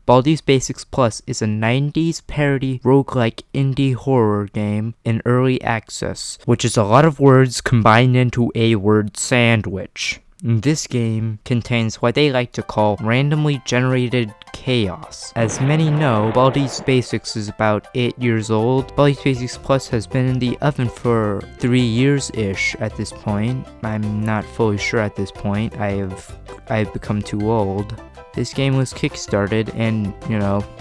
Baldis Basics Plus is a 90s parody roguelike indie horror game in early access, which is a lot of words combined into a word sandwich. This game contains what they like to call randomly generated chaos. As many know, Baldis Basics is about 8 years old. Baldis Basics Plus has been in the oven for 3 years-ish at this point. I'm not fully sure at this point. I've become too old. This game was kickstarted, and,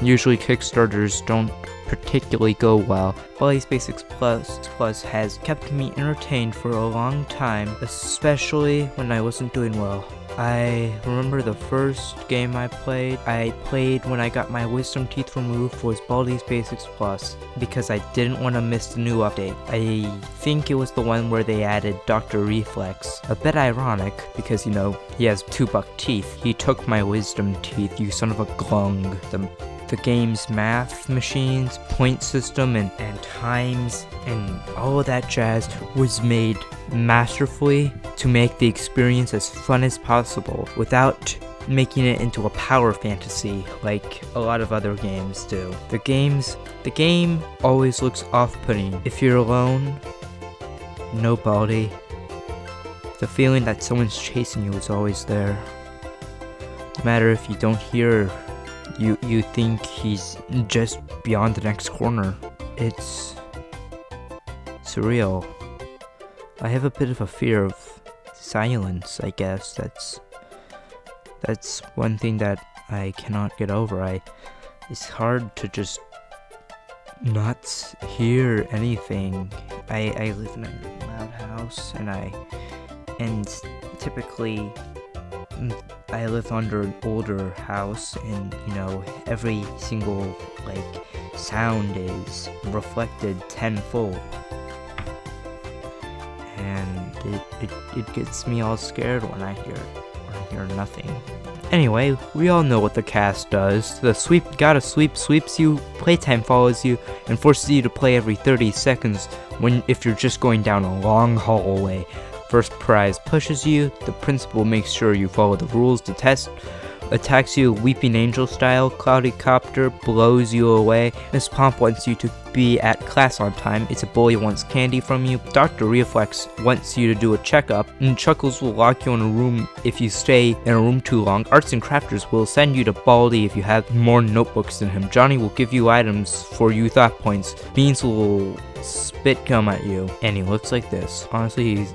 usually Kickstarters don't particularly go well. Baldis Basics Plus has kept me entertained for a long time, especially when I wasn't doing well. I remember the first game I played when I got my wisdom teeth removed was Baldis Basics Plus, because I didn't want to miss the new update. I think it was the one where they added Dr. Reflex. A bit ironic, because he has 2 buck teeth. He took my wisdom teeth, you son of a glung. The game's math machines, point system, and times, and all of that jazz was made masterfully to make the experience as fun as possible without making it into a power fantasy like a lot of other games do. The game always looks off-putting. If you're alone, no Baldi, the feeling that someone's chasing you is always there. No matter if you don't hear, you think he's just beyond the next corner. It's surreal. I have a bit of a fear of silence, I guess. That's one thing that I cannot get over. It's hard to just not hear anything. I live in a loud house, and typically I live under an older house, and every single sound is reflected tenfold, and it gets me all scared when I hear nothing. Anyway, we all know what the cast does. The gotta sweeps you, playtime follows you, and forces you to play every 30 seconds if you're just going down a long hallway. First prize pushes you, the principal makes sure you follow the rules to test, attacks you Weeping Angel style, Cloudy Copter blows you away, Miss Pomp wants you to be at class on time, It's a Bully wants candy from you, Dr. Reflex wants you to do a checkup, and Chuckles will lock you in a room if you stay in a room too long, Arts and Crafters will send you to Baldi if you have more notebooks than him, Johnny will give you items for you thought points, Beans will spit gum at you, and he looks like this. Honestly,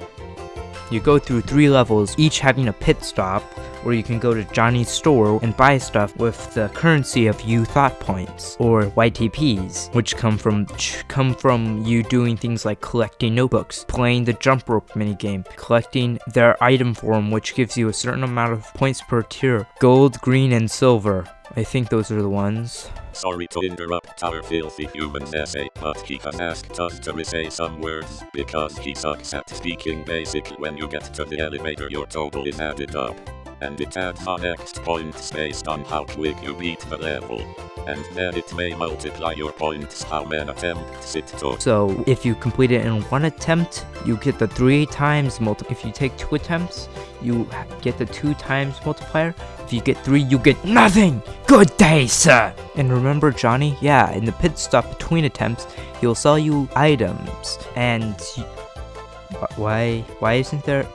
you go through 3 levels, each having a pit stop, where you can go to Johnny's store and buy stuff with the currency of you thought points, or YTPs, which come from you doing things like collecting notebooks, playing the jump rope minigame, collecting their item form, which gives you a certain amount of points per tier, gold, green, and silver. I think those are the ones. Sorry to interrupt our filthy human's essay, but he has asked us to say some words, because he sucks at speaking basic. When you get to the elevator, your total is added up, and it adds on X points based on how quick you beat the level, and then it may multiply your points how many attempts it took. So if you complete it in 1 attempt, you get the 3 times if you take 2 attempts, you get the 2 times multiplier. If you get 3, you get nothing! Good day, sir! And remember Johnny? Yeah, in the pit stop between attempts, he'll sell you items. And why isn't there?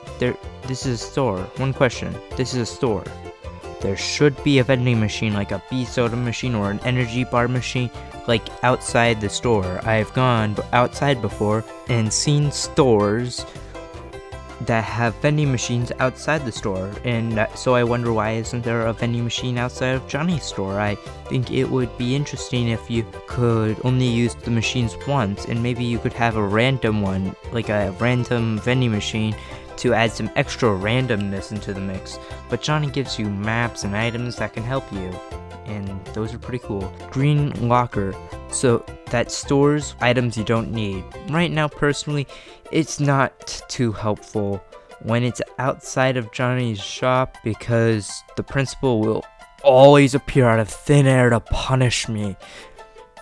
This is a store. One question. This is a store. There should be a vending machine, like a bee soda machine or an energy bar machine, outside the store. I've gone outside before and seen stores that have vending machines outside the store, and so I wonder, why isn't there a vending machine outside of Johnny's store? I think it would be interesting if you could only use the machines once, and maybe you could have a random one, like a random vending machine, to add some extra randomness into the mix. But Johnny gives you maps and items that can help you, and those are pretty cool. Green locker, so that stores items you don't need. Right now, personally, it's not too helpful when it's outside of Johnny's shop, because the principal will always appear out of thin air to punish me.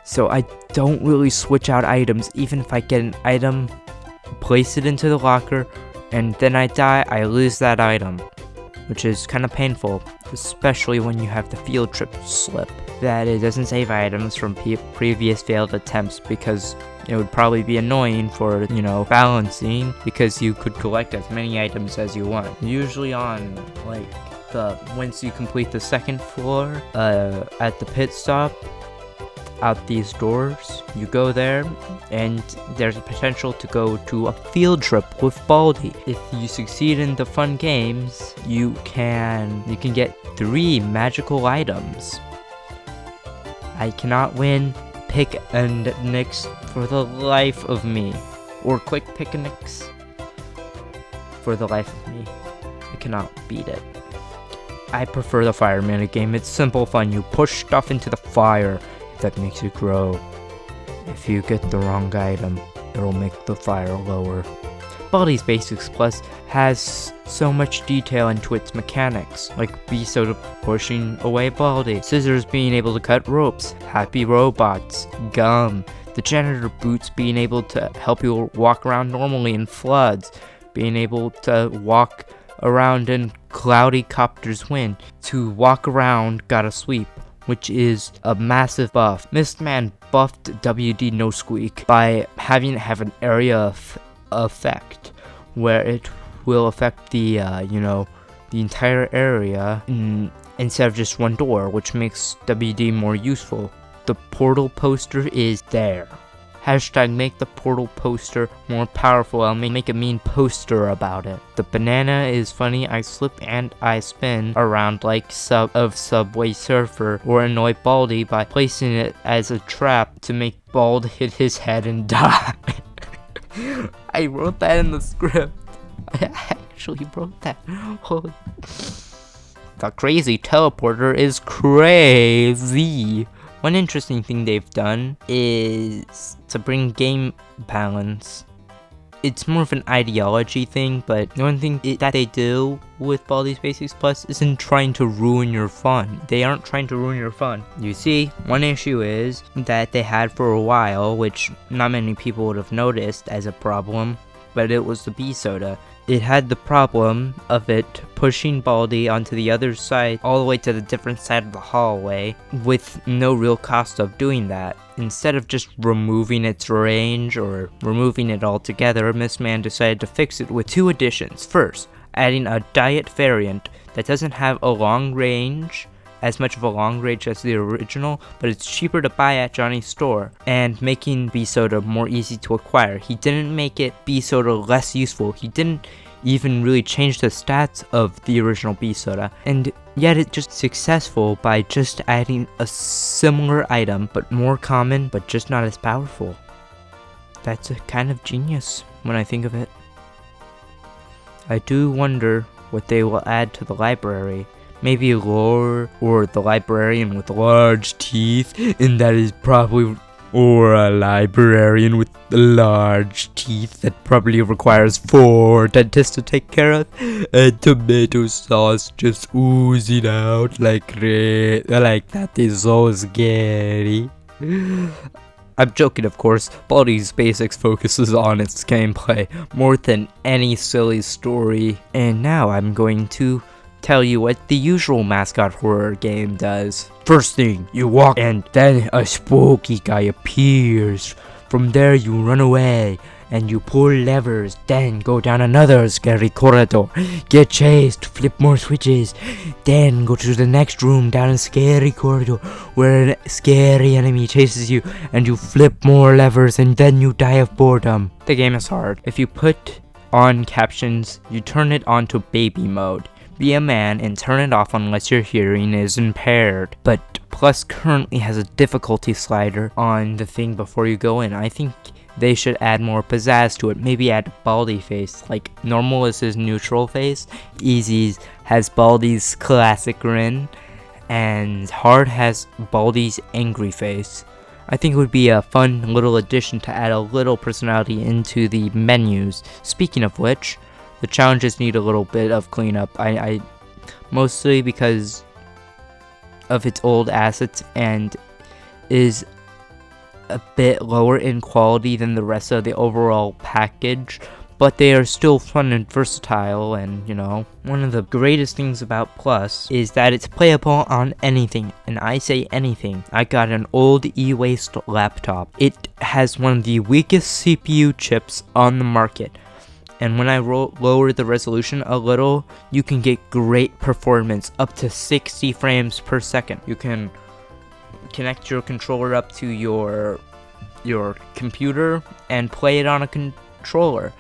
So I don't really switch out items. Even if I get an item, place it into the locker, and then I die, I lose that item, which is kind of painful, especially when you have the field trip slip. that it doesn't save items from previous failed attempts, because it would probably be annoying for, balancing, because you could collect as many items as you want. Usually on, once you complete the second floor, at the pit stop, out these doors, you go there, and there's a potential to go to a field trip with Baldi. If you succeed in the fun games, you can get 3 magical items. I cannot win pick and nix for the life of me, or quick picnics for the life of me. I cannot beat it. I prefer the fire minigame. It's simple fun. You push stuff into the fire. That makes it grow. If you get the wrong item, it'll make the fire lower. Baldis Basics Plus has so much detail into its mechanics, like B-Soda pushing away Baldi, scissors being able to cut ropes, happy robots, gum, the janitor boots being able to help you walk around normally in floods, being able to walk around in cloudy copter's wind, to walk around gotta sweep, which is a massive buff. Mistman buffed WD No Squeak by having it have an area effect, where it will affect the entire area instead of just one door, which makes WD more useful. The portal poster is there. Hashtag make the portal poster more powerful. I'll make a mean poster about it. The banana is funny. I slip and I spin around like Subway Surfer, or annoy Baldi by placing it as a trap to make Bald hit his head and die. I wrote that in the script. I actually wrote that. The crazy teleporter is crazy. One interesting thing they've done is to bring game balance. It's more of an ideology thing, but the one thing that they do with Baldis Basics Plus isn't trying to ruin your fun. They aren't trying to ruin your fun. You see, one issue is that they had for a while, which not many people would have noticed as a problem, but it was the B-Soda. It had the problem of it pushing Baldi onto the other side, all the way to the different side of the hallway, with no real cost of doing that. Instead of just removing its range or removing it altogether, Mistman decided to fix it with 2 additions. First, adding a diet variant that doesn't have a long range, as much of a long range as the original, but it's cheaper to buy at Johnny's store, and making B-Soda more easy to acquire. He didn't make it B-Soda less useful. He didn't even really change the stats of the original B-Soda, and yet it's just successful by just adding a similar item, but more common, but just not as powerful. That's a kind of genius when I think of it. I do wonder what they will add to the library. Maybe lore, or the librarian with large teeth, and that is probably, or a librarian with large teeth that probably requires 4 dentists to take care of, and tomato sauce just oozing out like that is so scary. I'm joking, of course. Baldis Basics focuses on its gameplay more than any silly story, and now I'm going to tell you what the usual mascot horror game does. First thing, you walk and then a spooky guy appears. From there you run away and you pull levers, then go down another scary corridor, get chased, flip more switches, then go to the next room down a scary corridor where a scary enemy chases you and you flip more levers and then you die of boredom. The game is hard. If you put on captions, you turn it on to baby mode. Be a man and turn it off unless your hearing is impaired. But Plus currently has a difficulty slider on the thing before you go in. I think they should add more pizzazz to it. Maybe add Baldi face. Like, normal is his neutral face, Easy's has Baldi's classic grin, and Hard has Baldi's angry face. I think it would be a fun little addition to add a little personality into the menus. Speaking of which, the challenges need a little bit of cleanup. I mostly because of its old assets and is a bit lower in quality than the rest of the overall package, but they are still fun and versatile. And one of the greatest things about Plus is that it's playable on anything, and I say anything. I got an old e-waste laptop. It has one of the weakest CPU chips on the market, and when I lower the resolution a little, you can get great performance, up to 60 frames per second. You can connect your controller up to your computer and play it on a controller,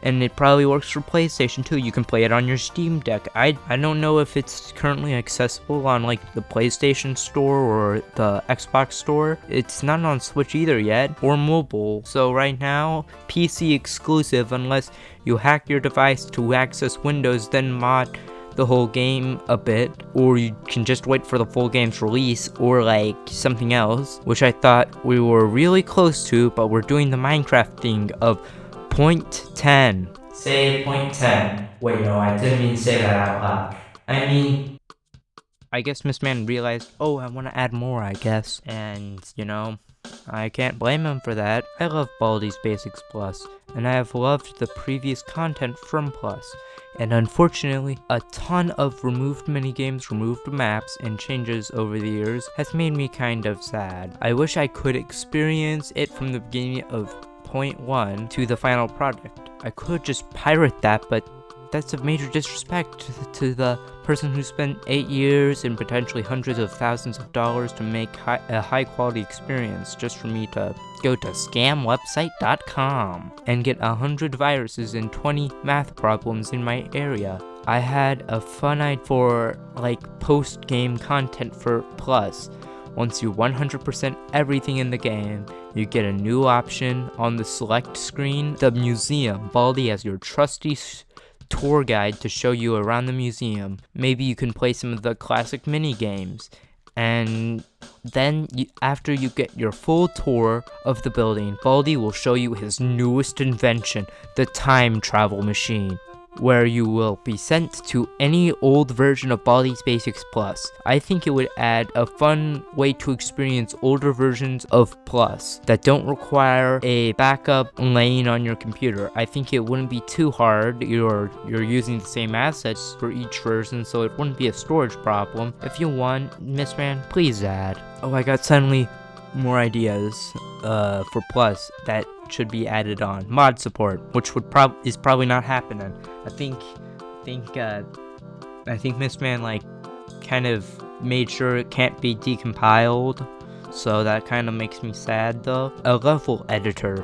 and it probably works for PlayStation too. You can play it on your Steam Deck. I don't know if it's currently accessible on like the PlayStation Store or the Xbox Store. It's not on Switch either yet, or mobile. So right now, PC exclusive unless you hack your device to access Windows, then mod the whole game a bit, or you can just wait for the full game's release, or like something else, which I thought we were really close to, but we're doing the Minecraft thing of 0.10. Say 0.10. Wait, no, I didn't mean to say that out loud. I guess Miss Man realized, oh, I want to add more, I guess. And, I can't blame him for that. I love Baldis Basics Plus, and I have loved the previous content from Plus. And unfortunately, a ton of removed minigames, removed maps, and changes over the years has made me kind of sad. I wish I could experience it from the beginning of 0.1 to the final product. I could just pirate that, but that's a major disrespect to the person who spent 8 years and potentially hundreds of thousands of dollars to make a high quality experience just for me to go to scamwebsite.com and get 100 viruses and 20 math problems in my area. I had a fun idea for post-game content for Plus. Once you 100% everything in the game, you get a new option on the select screen, the museum. Baldi as your trusty tour guide to show you around the museum. Maybe you can play some of the classic mini games, and then after you get your full tour of the building, Baldi will show you his newest invention, the time travel machine, where you will be sent to any old version of Baldis Basics Plus. I think it would add a fun way to experience older versions of Plus that don't require a backup lane on your computer. I think it wouldn't be too hard. You're using the same assets for each version, so it wouldn't be a storage problem. If you want, Miss Man, please add. Oh, I got suddenly more ideas for Plus that should be added on. Mod support, which is probably not happening. I think Miss Man kind of made sure it can't be decompiled, so that kind of makes me sad though. A level editor,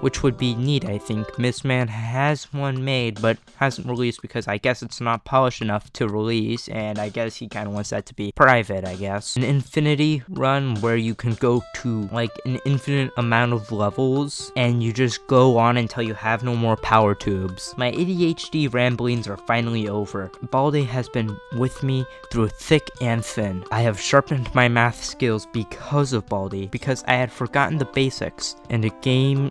which would be neat. I think Miss Man has one made, but hasn't released because I guess it's not polished enough to release, and I guess he kind of wants that to be private, I guess. An infinity run where you can go to an infinite amount of levels, and you just go on until you have no more power tubes. My ADHD ramblings are finally over. Baldi has been with me through thick and thin. I have sharpened my math skills because of Baldi, because I had forgotten the basics, and a game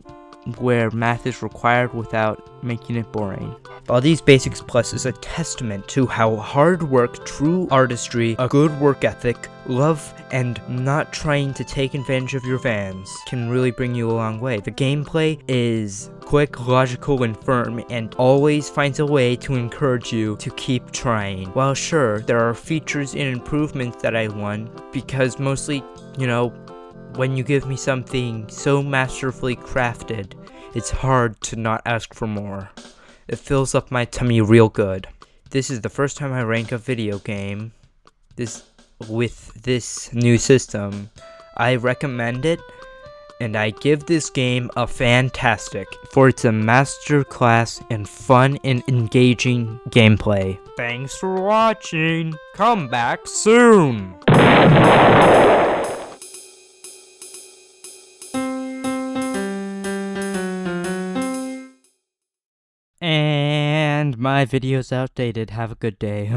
where math is required without making it boring. Baldis Basics Plus is a testament to how hard work, true artistry, a good work ethic, love, and not trying to take advantage of your fans can really bring you a long way. The gameplay is quick, logical, and firm, and always finds a way to encourage you to keep trying. While sure, there are features and improvements that I want, because mostly, when you give me something so masterfully crafted, it's hard to not ask for more. It fills up my tummy real good. This is the first time I rank a video game with this new system. I recommend it, and I give this game a fantastic for its a masterclass in fun and engaging gameplay. Thanks for watching. Come back soon. And my video's outdated. Have a good day.